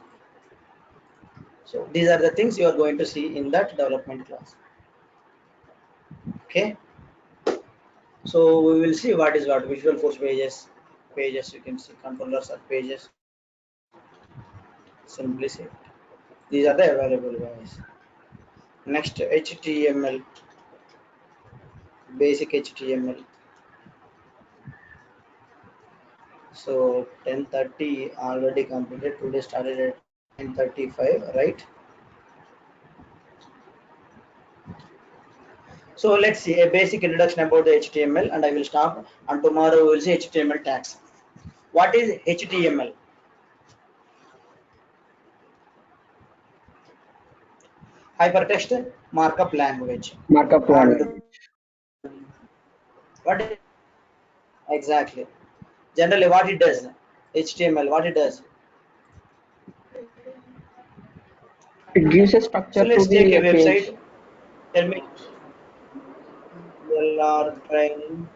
So these are the things you are going to see in that development class. Okay. So we will see what is what Visual Force pages. Pages you can see, controllers are pages. Simply say these are the available guys. Next, HTML, basic HTML. So 10:30 already completed. Today started at 9:35, right? So let's see a basic introduction about the HTML, and I will stop. And tomorrow we will see HTML tags. What is HTML? Hypertext markup language. Markup language. What is exactly? Generally, what it does? HTML, what it does? It gives a So structure to let's take a the page. website. Tell me. LR training.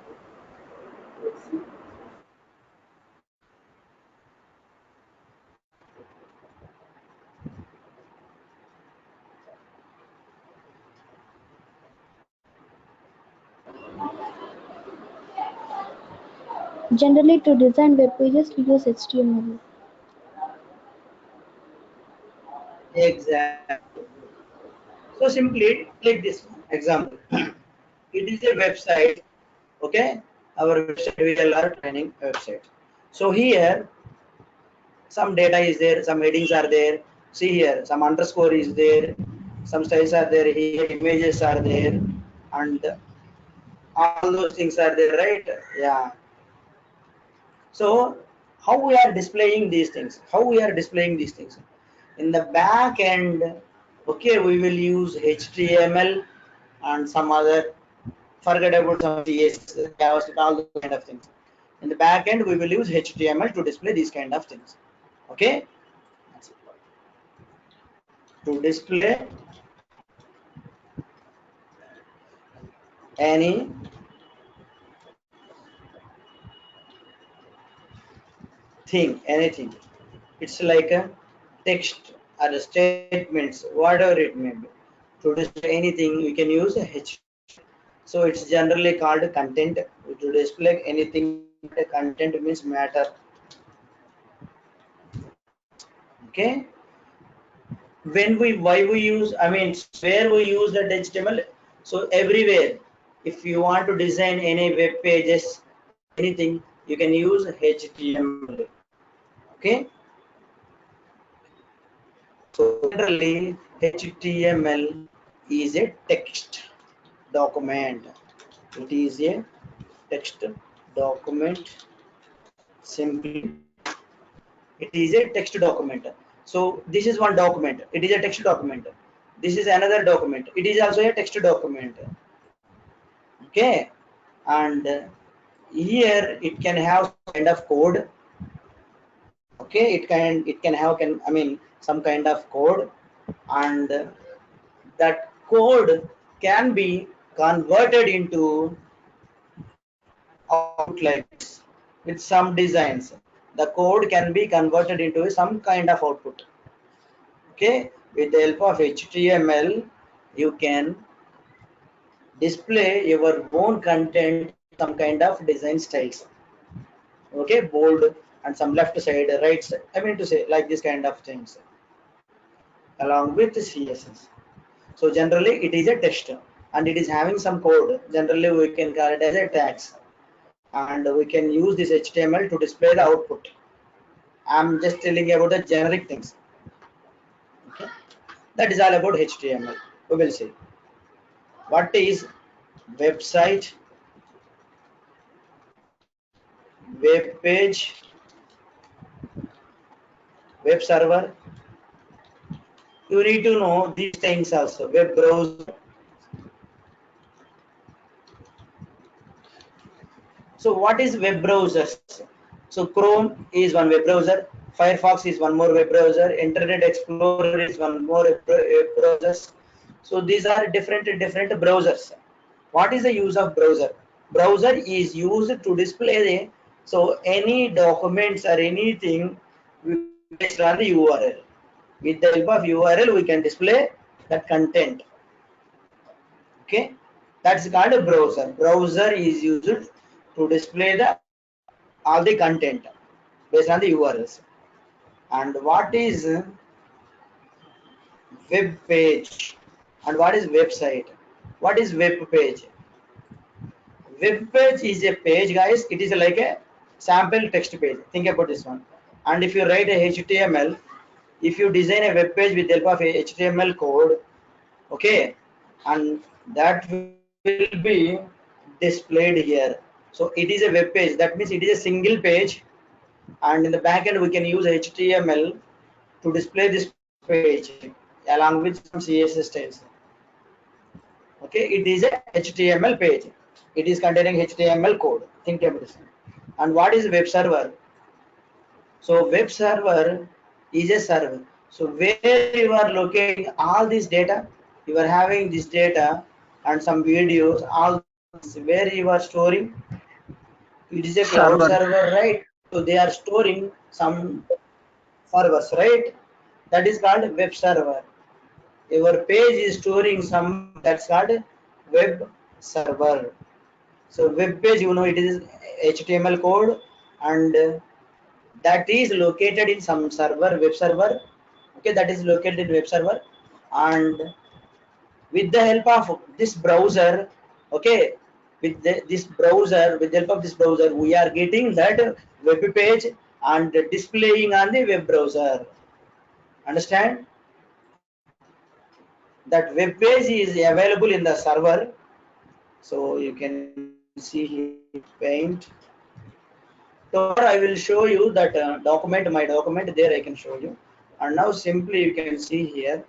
Generally, to design web pages, we use HTML. Exactly. So simply click this example. It is a website. Okay, our website VLR training website. So here some data is there, some headings are there. See here, some underscore is there, some styles are there here, images are there, and all those things are there, right? Yeah. So how we are displaying these things? How we are displaying these things? In the back end, okay, we will use HTML and some other, forget about some CSS, JavaScript, all those kind of things. In the back end, we will use HTML to display these kind of things. Okay, to display anything, anything. It's like a text or a statements, whatever it may be. To display anything, we can use a HTML. So it's generally called content. To display anything, content means matter. Okay. When why we use, I mean, where we use that HTML? So everywhere, if you want to design any web pages, anything, you can use HTML. Okay. So generally, HTML is a text document. It is a text document. Simply, it is a text document. So this is one document. It is a text document. This is another document. It is also a text document. Okay, and here it can have some kind of code. Okay, it can have I mean some kind of code, and that code can be converted into output like this with some designs. The code can be converted into some kind of output. Okay, with the help of HTML, you can display your own content, some kind of design styles. Okay, bold and some left side, right side. I mean to say like this kind of things along with CSS. So generally it is a text and it is having some code. Generally we can call it as a tags, and we can use this HTML to display the output. I'm just telling you about the generic things. Okay, that is all about HTML. We will see what is website, web page, web server. You need to know these things also. Web browser. So what is web browsers? So Chrome is one web browser, Firefox is one more web browser, Internet Explorer is one more web browser. So these are different browsers. What is the use of browser? Browser is used to display so any documents or anything based on the URL. With the help of URL, we can display that content. Okay, that's called a browser. Browser is used to display all the content based on the URLs. And what is web page and what is website? What is web page? Web page is a page, guys. It is like a sample text page. Think about this one. And if you write a HTML, if you design a web page with the help of a HTML code, okay, and that will be displayed here. So it is a web page. That means it is a single page, and in the backend we can use HTML to display this page along with some CSS styles. Okay, it is a HTML page. It is containing HTML code. Think about this. And what is web server? So web server is a server. So where you are locating all this data, you are having this data and some videos, all where you are storing. It is a cloud server, right? So they are storing some servers, right? That is called web server. Your page is storing some, that's called web server. So web page, you know, it is HTML code, and that is located in some server, web server. Okay, that is located in web server, and with the help of this browser, okay, with this browser, with the help of this browser, we are getting that web page and displaying on the web browser. Understand? That web page is available in the server. So you can see here paint. So I will show you that document, my document there I can show you. And now simply you can see here.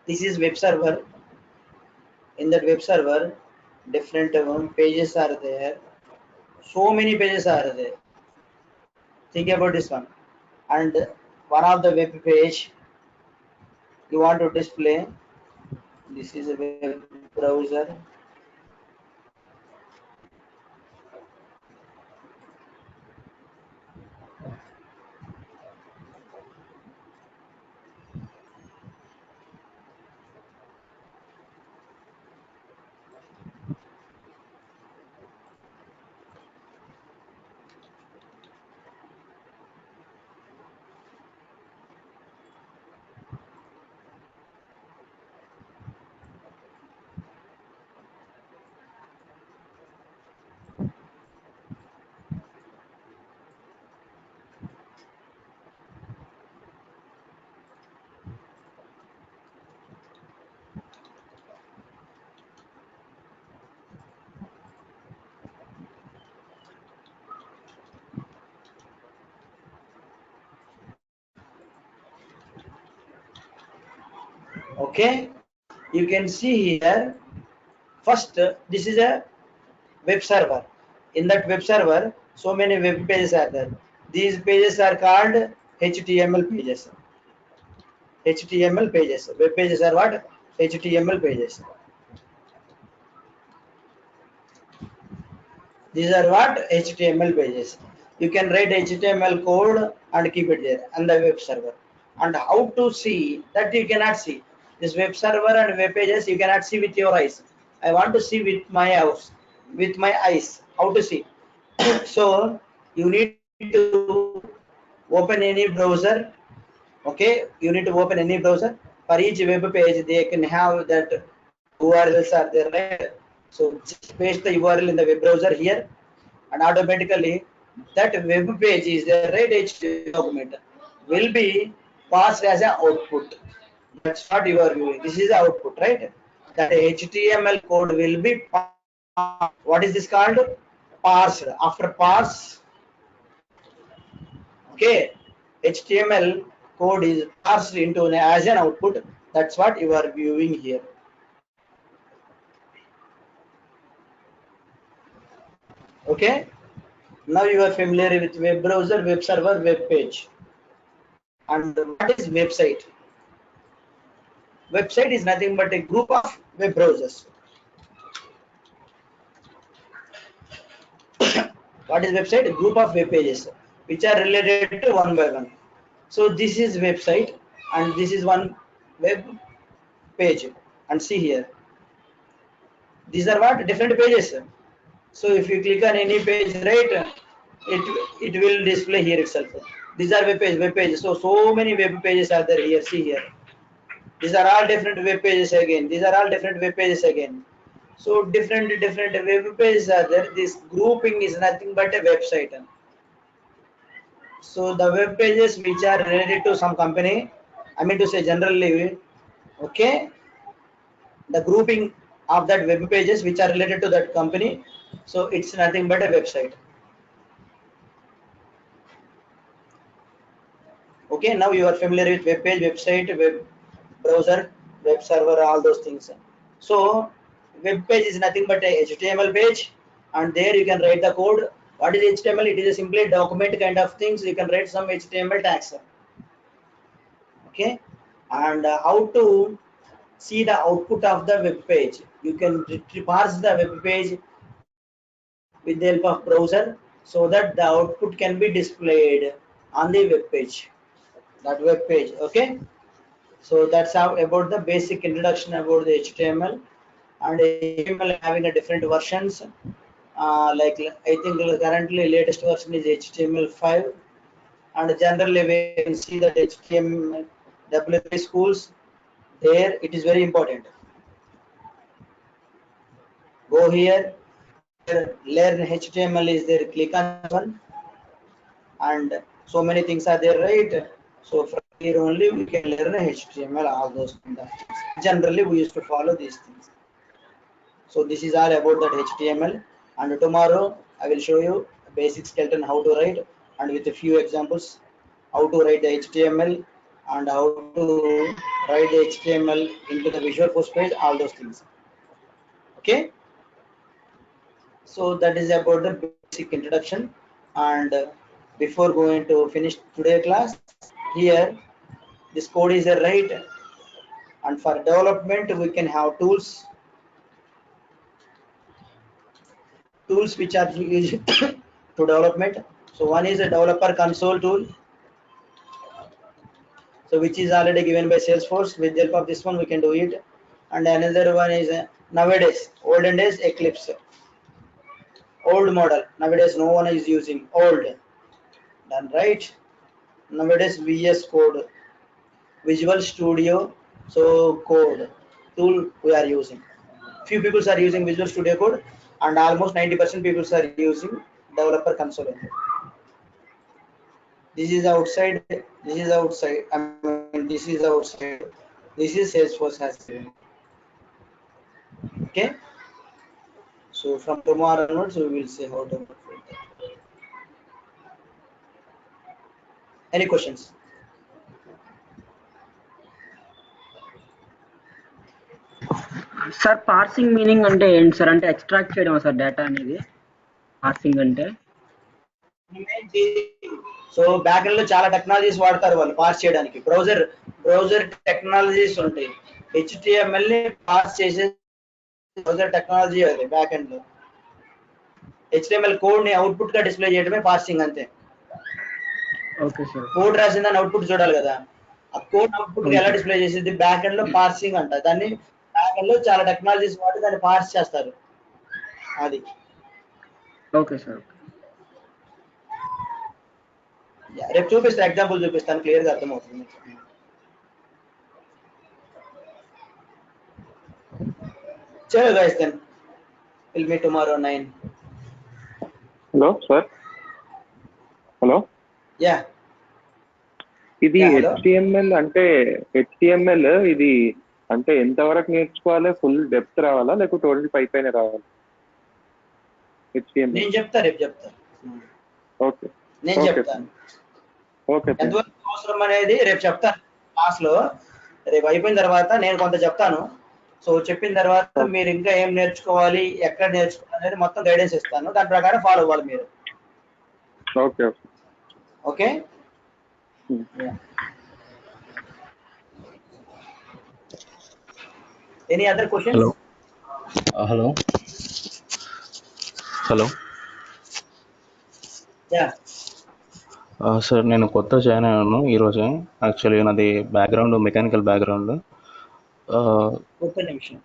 This is web server. In that web server, different pages are there. So many pages are there. Think about this one. And one of the web page you want to display. This is a web browser. Okay, you can see here. First, this is a web server. In that web server, so many web pages are there. These pages are called HTML pages. HTML pages. Web pages are what? HTML pages. These are what? HTML pages. You can write HTML code and keep it there on the web server. And how to see that you cannot see. This web server and web pages you cannot see with your eyes. I want to see with my eyes. How to see? So you need to open any browser. Okay, you need to open any browser. For each web page, they can have that URLs are there, right? So just paste the URL in the web browser here, and automatically that web page is the right HTML document will be passed as an output. That's what you are viewing. This is the output, right? That HTML code will be what is this called? Parsed. After parse, okay, HTML code is parsed into as an output. That's what you are viewing here. Okay. Now you are familiar with web browser, web server, web page. And what is website? Website is nothing but a group of web browsers. What is website? A group of web pages which are related to one by one. So this is website and this is one web page. And see here. These are what? Different pages. So if you click on any page, right, it will display here itself. These are web page. So many web pages are there here. See here. These are all different web pages again. These are all different web pages again. So different web pages are there. This grouping is nothing but a website. So the web pages which are related to some company, I mean to say generally, okay, the grouping of that web pages which are related to that company. So it's nothing but a website. Okay, now you are familiar with web page, website, web browser, web server, all those things. So web page is nothing but a HTML page, and there you can write the code. What is HTML? It is a simply document kind of things. You can write some HTML tags. Okay, and how to see the output of the web page? You can parse the web page with the help of browser so that the output can be displayed on the web page. That web page. Okay. So that's how about the basic introduction about the HTML, and HTML having a different versions. Like I think currently latest version is HTML5, and generally we can see that HTML W3 schools there it is very important. Go here, learn HTML is there. Click on one. and so many things are there, right? So from here only we can learn HTML, all those kind of things. Generally we used to follow these things. So this is all about that HTML, and tomorrow I will show you a basic skeleton how to write, and with a few examples how to write the HTML and how to write the HTML into the Visual Force page, all those things. Okay, so that is about the basic introduction. And before going to finish today class, here this code is a right, and for development we can have tools which are used to development. So one is a developer console tool, so which is already given by Salesforce. With the help of this one we can do it. And another one is nowadays, olden days, Eclipse, old model. Nowadays no one is using, old, done right. Nowadays VS Code, Visual Studio, so code tool we are using. Few people are using Visual Studio Code, and almost 90% people are using developer console. This is outside, this is outside, I mean this is outside, this is Salesforce has given. Okay, so from tomorrow onwards we will see how to work with that. Any questions? Sir parsing meaning అంటే ఏంటి sir? అంటే extract చేయడం sir data అనేది parsing అంటే? So back end లో చాలా technologies వాడతారు వాళ్ళు పార్స్ చేయడానికి. బ్రౌజర్ టెక్నాలజీస్ ఉంటాయి. HTML ని పార్స్ చేసే బ్రౌజర్ టెక్నాలజీ అది బ్యాక్ ఎండ్ లో. HTML కోడ్ ని అవుట్పుట్ గా డిస్ప్లే చేయడమే పార్సింగ్ అంతే. Okay sir. కోడ్ రాసిందని అవుట్పుట్ చూడాలి కదా, ఆ కోడ్ అవుట్పుట్ గా ఎలా డిస్ప్లే చేసేది బ్యాక్ ఎండ్ లో పార్సింగ్ అంట. దాన్ని బ్యాక్ ఎండ్ లో చాలా టెక్నాలజీస్ వాడి దాన్ని పార్స్ చేస్తారు. అది ఓకే సార్. రేపు చూపిస్తాను, ఎగ్జాంపుల్ చూపిస్తాను, క్లియర్ గా అర్థమవుతుంది. చలో guys, then will meet tomorrow 9. Hello sir. Hello, yeah, ఇది HTML అంటే HTML ఇది అంటే ఎంతవరకు నేర్చుకోవాలి? ఫుల్ డెప్త్ రావాలా లేకపోతే ఓన్లీ పైన రావాలా? HTML నేను చెప్తా, రేపు చెప్తా. ఓకే, నేను చెప్తాను ఓకే. ఎంతవరకు అవసరం అనేది రేపు చెప్తాను క్లాస్ లో. రేపు అయిపోయిన తర్వాత నేను కొంత చెప్తాను. సో చెప్పిన తర్వాత మీరు ఇంకా ఏం నేర్చుకోవాలి, ఎక్కడ నేర్చుకోవాలి అనేది మొత్తం గైడెన్స్ ఇస్తాను. దాని ప్రకారం ఫాలో అవ్వాలి మీరు. Okay okay okay. Any other questions? Hello hello yeah sir, నేను కొత్త జాయిన్ అయ్యాను ఈరోజే. యాక్చువల్లీ నాది బ్యాక్గ్రౌండ్ మెకానికల్ బ్యాక్గ్రౌండ్. ఒక్క నిమిషం.